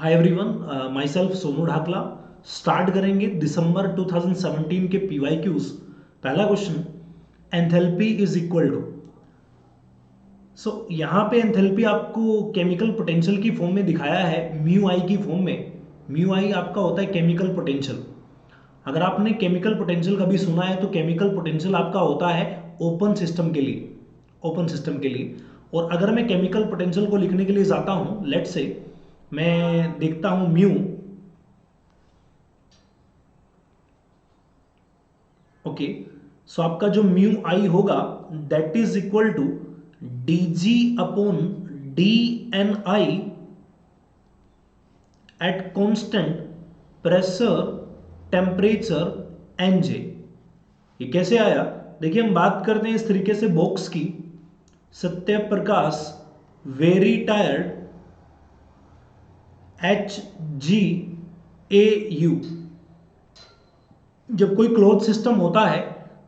हाय everyone, myself Sonu Dhakla. Start करेंगे दिसंबर 2017 के PYQs। पहला question, enthalpy is equal to. So यहाँ पे एंथैल्पी आपको केमिकल पोटेंशियल की फॉर्म में दिखाया है, म्यू आई की फॉर्म में। म्यू आई आपका होता है केमिकल पोटेंशियल। अगर आपने केमिकल पोटेंशियल कभी सुना है तो केमिकल पोटेंशियल आपका होता है ओपन सिस्टम के लिए, ओपन सिस्टम के लिए। और अगर मैं केमिकल पोटेंशियल को लिखने के लिए जाता हूँ, लेट से मैं देखता हूं म्यू। ओके, सो आपका जो म्यू आई होगा that is equal to dg upon dni at constant pressure temperature एनj। ये कैसे आया? देखिए, हम बात करते हैं इस तरीके से बॉक्स की। Satya Prakash very tired HgAu। जब कोई क्लोज सिस्टम होता है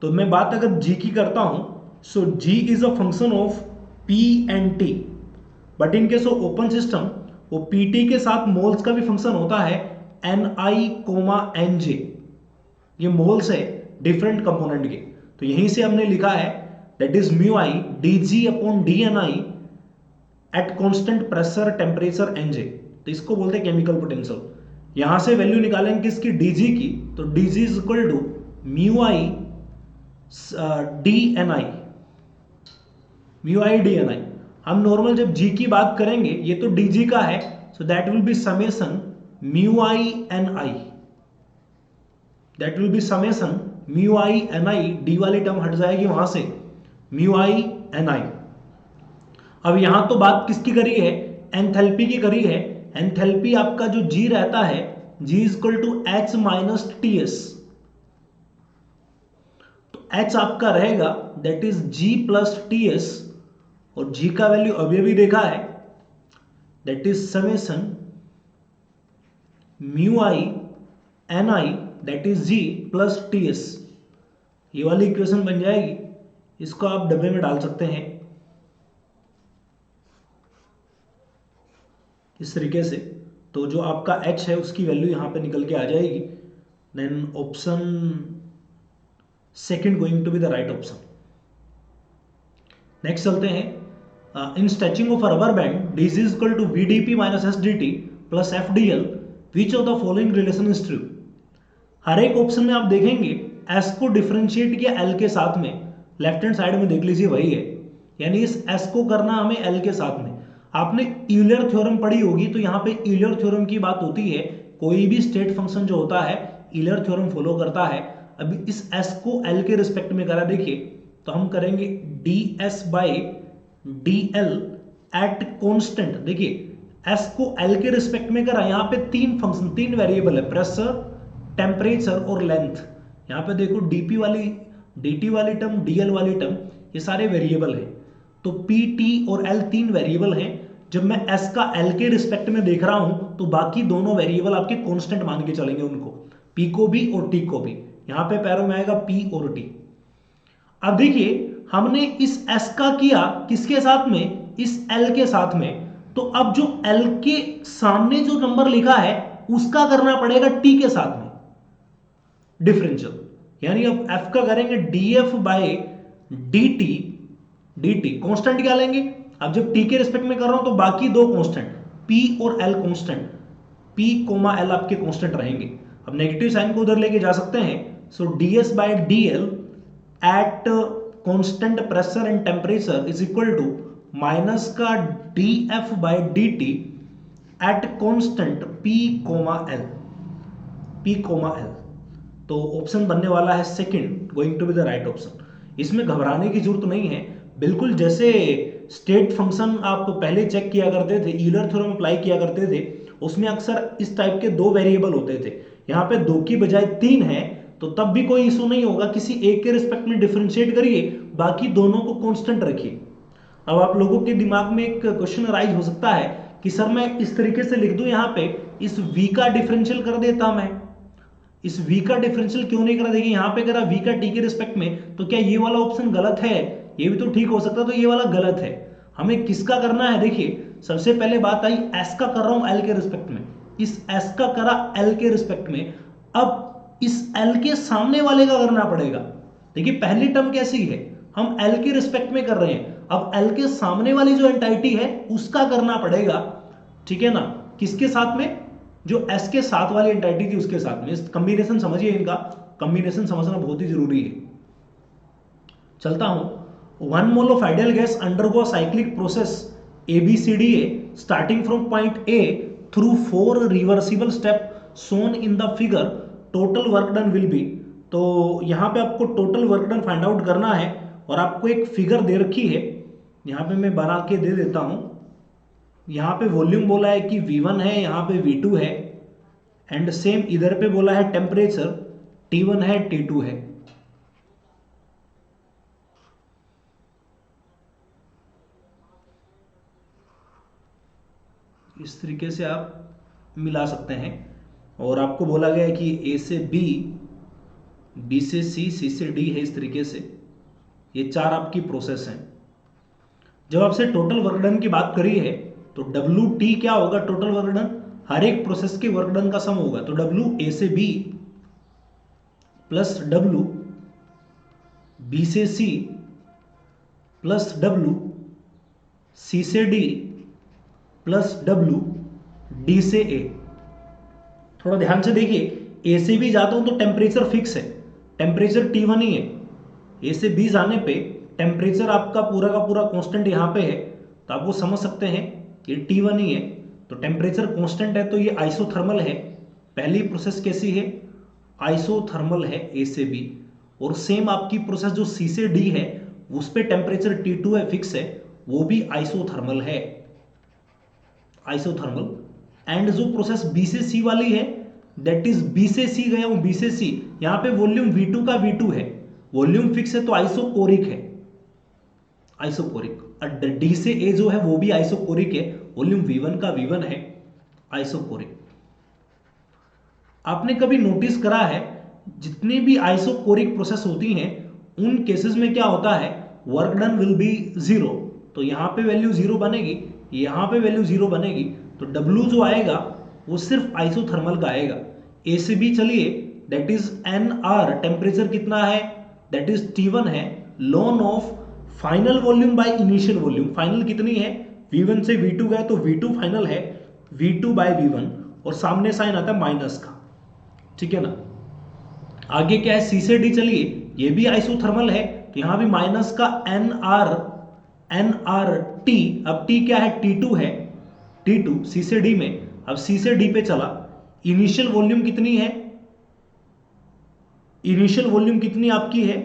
तो मैं बात अगर G की करता हूं, सो G is a function of P and T। But in case of open system वो PT के साथ मोल्स का भी फंक्शन होता है Ni, Nj। ये मोल्स है डिफरेंट कंपोनेंट के। तो यहीं से हमने लिखा है that is mu I dg upon dni at constant pressure temperature एनj। तो इसको बोलते हैं केमिकल पोटेंशियल। यहां से वैल्यू निकालेंगे किसकी? dg की। तो dg is equal to mu i dni, mu i dni। हम नॉर्मल जब g की बात करेंगे, ये तो dg का है, so that will B summation mu i ni, that will B summation mu i ni। d वाली टर्म हट जाएगी वहां से, म्यू आई ni। अब यहां तो बात किसकी करी है? एंथैल्पी की करी है। एंथैल्पी आपका जो G रहता है, G is equal to H minus TS। तो H आपका रहेगा that is G plus TS, और G का वैल्यू अभी अभी देखा है that is summation mu i ni that is G plus TS। ये वाली इक्वेशन बन जाएगी। इसको आप डब्बे में डाल सकते हैं इस तरीके से। तो जो आपका H है उसकी वैल्यू यहां पे निकल के आ जाएगी। Then option second going to be the right option. Next चलते हैं। In stretching of a rubber band dg is equal to vdp minus sdt plus fdl, which of the following relation is true? हर एक option में आप देखेंगे s को differentiate किया l के साथ में। लेफ्ट हैंड साइड में देख लीजिए वही है, यानी इस s को करना हमें l के साथ में। आपने यूलर थ्योरम पढ़ी होगी, तो यहाँ पे यूलर थ्योरम की बात होती है। कोई भी स्टेट फंक्शन जो होता है यूलर थ्योरम फॉलो करता है। अभी इस s को l के रिस्पेक्ट में करा, देखिए तो हम करेंगे ds by dl at constant. देखिए s को l के रिस्पेक्ट में करा, यहाँ पे तीन फंक्शन, तीन वेरिएबल है, प्रेशर, टेम्परेचर और लेंथ। यहाँ पे देखो dp वाली, dt वाली टर्म, dl वाली टर्म, ये सारे वेरिएबल हैं। तो p, t और l तीन वेरिएबल हैं। जब मैं s का l के रिस्पेक्ट में देख रहा हूं तो बाकी दोनों वेरिएबल आपके कांस्टेंट मान के चलेंगे उनको, p को भी और t को भी। यहां पे पैरों में आएगा p और t। अब देखिए हमने इस s का किया किसके साथ में? इस l के साथ में। तो अब जो l के सामने जो नंबर लिखा है उसका करना पड़ेगा t के साथ में डिफरेंशियल। यानी अब f का करेंगे df by dt। dt constant क्या लेंगे? अब जब t के रिस्पेक्ट में कर रहा हूं तो बाकी दो कांस्टेंट p और l कांस्टेंट, p, l आपके कांस्टेंट रहेंगे। अब नेगेटिव साइन को उधर लेके जा सकते हैं। So ds by dl at constant pressure and temperature is equal to minus का df by dt at constant p, l, p, l। तो ऑप्शन बनने वाला है second, going to be the right option. इसमें घबराने की जरूरत नहीं है। बिल्कुल जैसे स्टेट फंक्शन आप पहले चेक किया करते थे, यूलर थ्योरम अप्लाई किया करते थे, उसमें अक्सर इस टाइप के दो वेरिएबल होते थे। यहाँ पे दो की बजाय तीन है, तो तब भी कोई इशू नहीं होगा। किसी एक के रिस्पेक्ट में डिफरेंशिएट करिए, बाकी दोनों को कांस्टेंट रखिए। अब आप लोगों के दिमाग में एक क्वेश्चन राइज हो सकता है कि सर मैं इस तरीके से लिख दूं, यहाँ पे इस v का डिफरेंशियल कर देता, मैं इस v का डिफरेंशियल क्यों नहीं करा? देखिए यहाँ पे करा v का t के रिस्पेक्ट में, तो क्या ये वाला ऑप्शन गलत है? ये भी तो ठीक हो सकता, तो ये वाला गलत है। हमें किसका करना है? देखिए सबसे पहले बात आई s का कर रहा हूं l के रिस्पेक्ट में, इस S का करा L के रिस्पेक्ट में, अब इस L के सामने वाले का करना पड़ेगा। देखिए पहली टर्म कैसी है, हम L के रिस्पेक्ट में कर रहे हैं, अब L के सामने वाली जो एंटाइटी है उसका करना पड़ेगा, ठीक है ना, किसके साथ में, जो S के साथ वाली एंटाइटी थी उसके साथ में। कंबिनेशन समझिए, इनका कंबिनेशन समझना बहुत ही जरूरी है। चलता हूं, 1 mole of ideal gas undergo cyclic process ABCDA starting from point A through 4 reversible step shown in the figure, total work done will be. तो यहाँ पे आपको total work done find out करना है और आपको एक फिगर दे रखी है, यहाँ पे मैं बना के दे देता हूँ। यहाँ पे वॉल्यूम बोला है कि V1 है, यहाँ पे V2 है, एंड सेम इधर पे बोला है टेम्परेचर T1 है, T2 है। इस तरीके से आप मिला सकते हैं। और आपको बोला गया है कि A से B, B से C, C से D है, इस तरीके से ये 4 आपकी प्रोसेस हैं। जब आपसे टोटल वर्क डन की बात करी है तो WT क्या होगा, टोटल वर्क डन, हर एक प्रोसेस के वर्क डन का सम होगा। तो W A से B प्लस W B से C प्लस W C से D प्लस W D से A। थोड़ा ध्यान से देखिए, A से B जाता हूं तो टेम्परेचर फिक्स है, टेम्परेचर T1 ही है। A से B जाने पे टेम्परेचर आपका पूरा का पूरा कांस्टेंट यहाँ पे है, तो आप वो समझ सकते हैं ये T1 ही है, तो टेम्परेचर कांस्टेंट है, तो ये आइसोथर्मल है। पहली प्रोसेस कैसी है, आइसोथर्मल है A से B। और सेम आपकी प्रोसेस जो C से D है उस पे टेम्परेचर T2 है, फिक्स है, वो भी आइसोथर्मल है, आइसोथर्मल। एंड जो प्रोसेस B से C वाली है, दैट इज B से C गया हूं, B से C, यहाँ पे वॉल्यूम V2 का V2 है, वॉल्यूम फिक्स है तो आइसोकोरिक है, आइसोकोरिक। D से A जो है वो भी आइसोकोरिक है, वॉल्यूम V1 का V1 है, आइसोकोरिक। आपने कभी नोटिस करा है जितनी भी आइसोकोरिक प्रोसेस होती हैं उन केसेस में क्या होता है, वर्क डन विल बी 0। तो यहाँ पे वैल्यू 0 बनेगी, यहाँ पे वैल्यू 0 बनेगी, तो W जो आएगा वो सिर्फ आइसोथर्मल का आएगा। A से B चलिए, दैट इज NR, टेम्परेचर कितना है, दैट इज T1 है, lawn of final volume by initial volume, final कितनी है, V1 से V2 गए तो V2 फाइनल है, V2 बाय V1, और सामने साइन आता है माइनस का, ठीक है ना। आगे क्या है, C से D चलिए, ये भी आइसोथर्मल है, तो यहां भी माइनस का NRT, अब T क्या है, T2 है, T2 C से D में। अब C से D पे चला, इनिशियल वॉल्यूम कितनी है, इनिशियल वॉल्यूम कितनी आपकी है,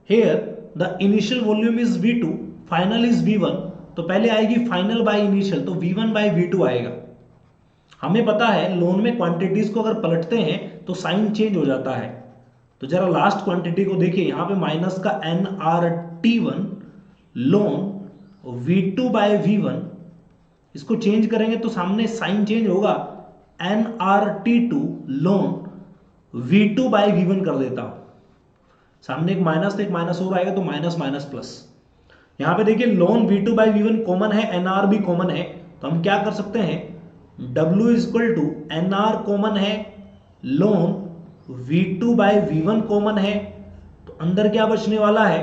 here the initial volume is V2, final is V1, तो पहले आएगी फाइनल बाय इनिशियल, तो V1 बाय V2 आएगा। हमें पता है लोन में क्वांटिटीज को अगर पलटते हैं तो साइन चेंज हो जाता है, तो जरा लास्ट क्वांटिटी को देखिए, यहां पे माइनस का NRT1 loan V2 by V1, इसको चेंज करेंगे तो सामने साइन चेंज होगा, NRT2 loan V2 by V1 कर देता हूं, सामने एक माइनस तो एक माइनस और आएगा, तो माइनस माइनस प्लस। यहां पे देखिए लोन V2 बाय V1 कॉमन है, NR भी कॉमन है, तो हम क्या कर सकते हैं, W is equal to NR common है, लोन V2 बाय V1 कॉमन है, तो अंदर क्या बचने वाला है,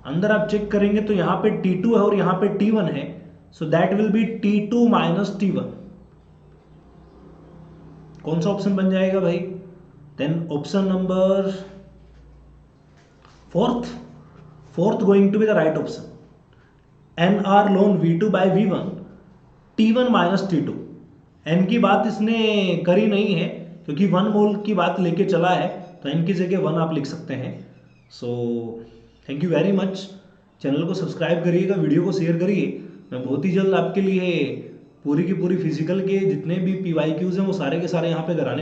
अंदर आप चेक करेंगे तो यहां पे T2 है और यहां पे T1 है, so that will be T2 minus T1। कौन सा ऑप्शन बन जाएगा भाई, then option number fourth going to be the right option, NR ln V2 by V1 T1 minus T2। N की बात इसने करी नहीं है क्योंकि 1 मोल की बात लेके चला है, तो N की जगह 1 आप लिख सकते हैं। So thank you very much, channel को सब्सक्राइब करिएगा, वीडियो को शेयर करिए। मैं बहुत ही जल्द आपके लिए पूरी की पूरी फिजिकल के जितने भी PYQs हैं वो सारे के सारे यहाँ पे कराने वाला